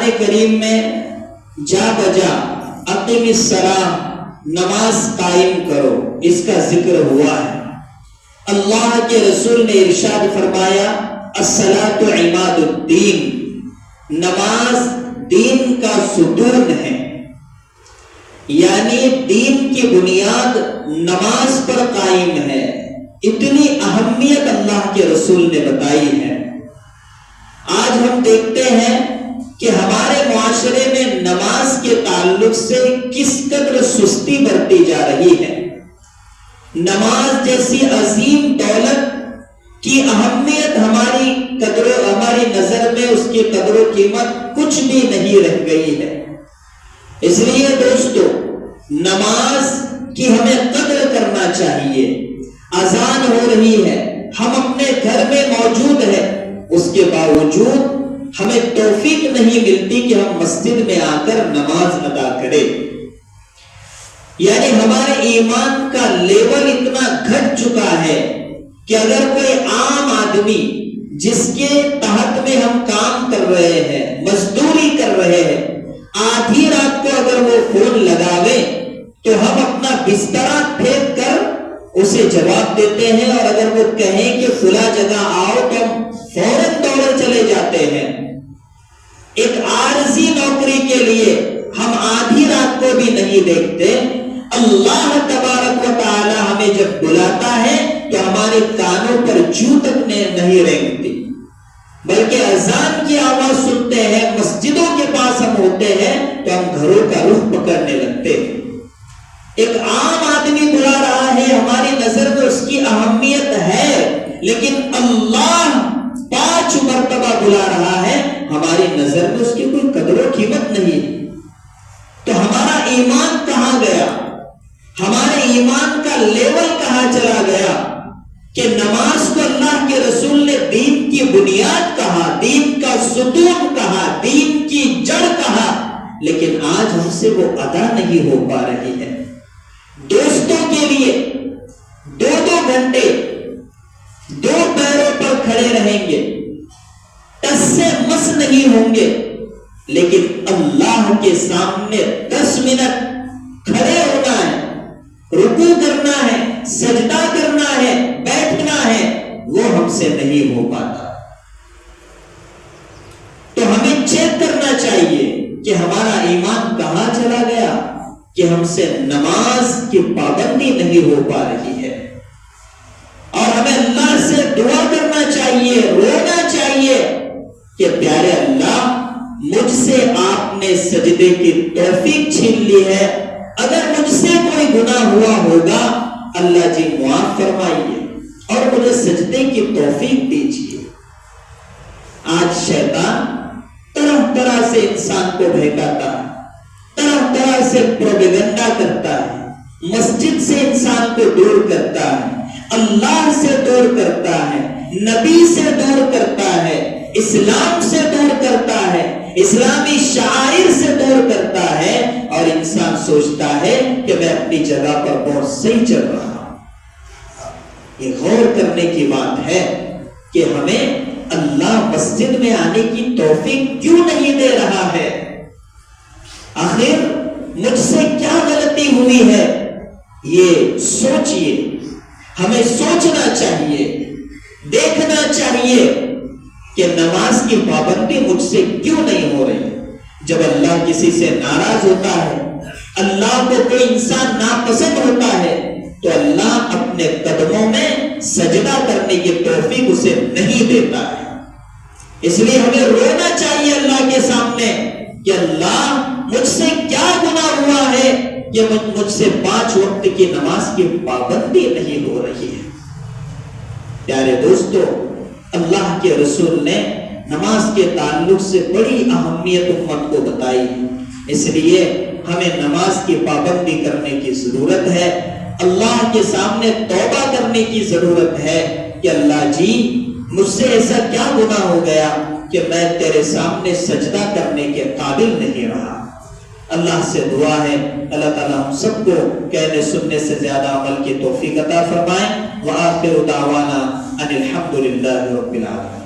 قرآن کریم میں جا بجا اقیم الصلاۃ نماز قائم کرو اس کا ذکر ہوا ہے۔ اللہ کے رسول نے ارشاد فرمایا الصلاۃ عماد الدین، نماز دین کا ستون ہے، یعنی دین کی بنیاد نماز پر قائم ہے۔ اتنی اہمیت اللہ کے رسول نے بتائی ہے۔ آج ہم دیکھتے ہیں کہ ہمارے معاشرے میں نماز کے تعلق سے کس قدر سستی برتی جا رہی ہے۔ نماز جیسی عظیم دولت کی اہمیت ہماری نظر میں اس کی قدر و قیمت کچھ بھی نہیں رہ گئی ہے۔ اس لیے دوستو نماز کی ہمیں قدر کرنا چاہیے۔ اذان ہو رہی ہے، ہم اپنے گھر میں موجود ہیں، اس کے باوجود ہمیں توفیق نہیں ملتی کہ ہم مسجد میں آ کر نماز ادا کریں۔ یعنی ہمارے ایمان کا لیول اتنا گھٹ چکا ہے کہ اگر کوئی عام آدمی جس کے تحت میں ہم کام کر رہے ہیں، مزدوری کر رہے ہیں، آدھی رات کو اگر وہ فون لگاوے تو ہم اپنا بسترا پھینک کر اسے جواب دیتے ہیں، اور اگر وہ کہیں کہ فلاں جگہ آؤ تو ہم فوراً دوڑے چلے جاتے ہیں۔ ایک عارضی نوکری کے لیے ہم آدھی رات کو بھی نہیں دیکھتے۔ اللہ تبارک و تعالی ہمیں جب بلاتا ہے تو ہمارے کانوں پر جوں تک نہیں رینگتی، بلکہ اذان کی آواز سنتے ہیں، مسجدوں کے پاس ہم ہوتے ہیں تو ہم گھروں کا رخ پکڑنے لگتے ہیں۔ ایک عام آدمی بلا رہا ہے، ہماری نظر میں اس کی اہمیت ہے، لیکن اللہ 5 مرتبہ بلا رہا ہے، ہماری نظر میں اس کی کوئی قدر و قیمت نہیں۔ تو ہمارا ایمان کہاں گیا؟ ہمارے ایمان کا لیول کہاں چلا گیا کہ نماز کو اللہ کے رسول نے دین کی بنیاد کہا، دین کا ستون کہا، دین کی جڑ کہا، لیکن آج ہم سے وہ ادا نہیں ہو پا رہی ہے۔ دوستوں کے لیے 2 گھنٹے 2 پیروں پر کھڑے رہیں گے، ٹس سے مس نہیں ہوں گے، لیکن اللہ کے سامنے 10 منٹ کھڑے ہونا ہے، رکوع کرنا ہے، سجدہ کرنا ہے، بیٹھنا ہے، وہ ہم سے نہیں ہو پاتا۔ تو ہمیں چیک کرنا چاہیے کہ ہمارا ایمان کہاں چلا گیا کہ ہم سے نماز کی پابندی نہیں ہو پا رہی ہے۔ اور ہمیں اللہ سے دعا کرنا چاہیے، رونا چاہیے کہ پیارے اللہ مجھ سے آپ نے سجدے کی توفیق چھین لی ہے، اگر مجھ سے کوئی گناہ ہوا ہوگا اللہ جی معاف فرمائیے اور مجھے سجدے کی توفیق دیجیے۔ آج شیطان طرح طرح سے انسان کو بہکاتا ہے، طرح طرح سے پروپیگنڈا کرتا ہے، مسجد سے انسان کو دور کرتا ہے، اللہ سے دور کرتا ہے، نبی سے دور کرتا ہے، اسلام سے دور کرتا ہے، اسلامی شعائر سے دور کرتا ہے، اور انسان سوچتا ہے کہ میں اپنی جگہ پر بہت صحیح چل رہا ہوں۔ یہ غور کرنے کی بات ہے کہ ہمیں اللہ مسجد میں آنے کی توفیق کیوں نہیں دے رہا ہے؟ آخر مجھ سے کیا غلطی ہوئی ہے؟ یہ سوچئے، ہمیں سوچنا چاہیے، دیکھنا چاہیے کہ نماز کی پابندی مجھ سے کیوں نہیں ہو رہی۔ جب اللہ کسی سے ناراض ہوتا ہے، اللہ کو کوئی انسان ناپسند ہوتا ہے، تو اللہ اپنے قدموں میں سجدہ کرنے کی توفیق اسے نہیں دیتا ہے۔ اس لیے ہمیں رونا چاہیے اللہ کے سامنے کہ اللہ مجھ سے کیا گناہ ہوا ہے کہ مجھ سے 5 وقت کی نماز کی پابندی نہیں ہو رہی ہے۔ پیارے دوستو، اللہ کے رسول نے نماز کے تعلق سے بڑی اہمیت امت کو بتائی، اس لیے ہمیں نماز کی پابندی کرنے کی ضرورت ہے، اللہ کے سامنے توبہ کرنے کی ضرورت ہے کہ اللہ جی مجھ سے ایسا کیا گناہ ہو گیا کہ میں تیرے سامنے سجدہ کرنے کے قابل نہیں رہا۔ اللہ سے دعا ہے اللہ تعالیٰ ہم سب کو کہنے سننے سے زیادہ عمل کی توفیق عطا فرمائیں۔ وآخر دعوانا ان الحمد للہ رب العالمین۔